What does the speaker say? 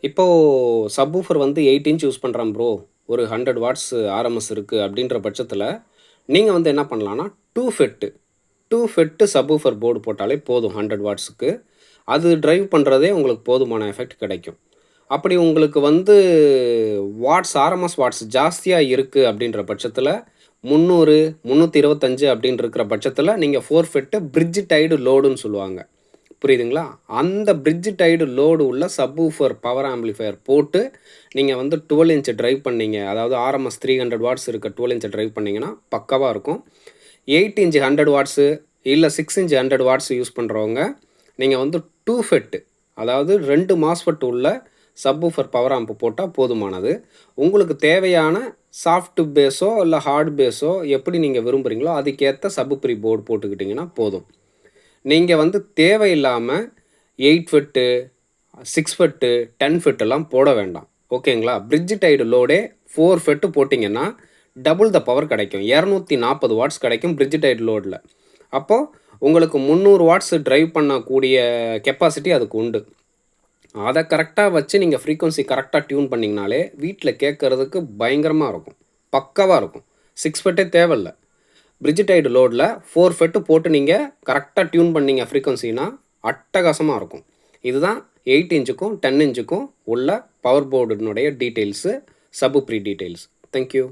இப்போது சப்வூஃபர் வந்து 8 inch use பண்ணுறேன் ப்ரோ. ஒரு 100 வாட்ஸ் ஆர்எம்எஸ் இருக்குது அப்படின்ற பட்சத்தில் நீங்கள் வந்து என்ன பண்ணலான்னா 2 ஃபெட்டு 2 ஃபெட்டு சப்வூஃபர் போர்டு போட்டாலே போதும் 100 வாட்ஸுக்கு. அது டிரைவ் பண்ணுறதே உங்களுக்கு போதுமான எஃபெக்ட் கிடைக்கும். அப்படி உங்களுக்கு வந்து வாட்ஸ் ஆர்எம்எஸ் வாட்ஸ் ஜாஸ்தியாக இருக்குது அப்படின்ற பட்சத்தில் 300 325 அப்படின்னு இருக்கிற பட்சத்தில் நீங்கள் 4 ஃபெட்டு பிரிட்ஜ் டைடு லோடுன்னு சொல்லுவாங்க. புரியுதுங்களா? அந்த பிரிட்ஜ் டைடு லோடு உள்ள சப்வூஃபர் பவர் ஆம்பிளிஃபையர் போட்டு நீங்கள் வந்து 12 இன்ச் டிரைவ் பண்ணீங்க. அதாவது ஆர்எம்எஸ் 300 வாட்ஸ் இருக்க 12 இன்ச் டிரைவ் பண்ணீங்கன்னா பக்காவாக இருக்கும். 8 இன்ச் 100 வாட்ஸு இல்லை 6 இன்ச் 100 வாட்ஸ் யூஸ் பண்ணுறவங்க நீங்கள் வந்து 2 ஃபெட்டு அதாவது 2 மாஸ்ஃபெட் உள்ள சப்வூஃபர் பவர் ஆம்ப் போட்டால் போதுமானது. உங்களுக்கு தேவையான சாஃப்ட் பேஸோ இல்லை ஹார்ட் பேஸோ எப்படி நீங்கள் விரும்புகிறீங்களோ அதுக்கேற்ற சப் ப்ரீ போர்டு போட்டுக்கிட்டிங்கன்னா போதும். நீங்கள் வந்து தேவையில்லாமல் 8 ஃபெட்டு 6 ஃபெட்டு 10 ஃபெட்டெல்லாம் போட வேண்டாம். ஓகேங்களா? பிரிட்ஜ் டைடு லோடே 4 ஃபெட்டு போட்டிங்கன்னா டபுள் த பவர் கிடைக்கும். 240 வாட்ஸ் கிடைக்கும் பிரிட்ஜ் டைடு லோடில். அப்போது உங்களுக்கு 300 வாட்ஸ் டிரைவ் பண்ணக்கூடிய கெப்பாசிட்டி அதுக்கு உண்டு. அதை கரெக்டாக வச்சு நீங்கள் ஃப்ரீக்வன்சி கரெக்டாக டியூன் பண்ணிங்கனாலே வீட்டில் கேட்குறதுக்கு பயங்கரமாக இருக்கும், பக்காவாக இருக்கும். 6 ஃபெட்டே தேவையில்லை. பிரிட்ஜ் டைடு லோடில் 4 ஃபெட்டு போட்டு நீங்கள் கரெக்டாக டியூன் பண்ணிங்க ஃப்ரீக்வன்சினா அட்டகாசமாக இருக்கும். இதுதான் 8 இன்ச்சுக்கும் 10 இன்ச்சுக்கும் உள்ள பவர் போர்டுனுடைய டீட்டெயில்ஸு, சப் ப்ரீ டீட்டெயில்ஸ். தேங்க்யூ.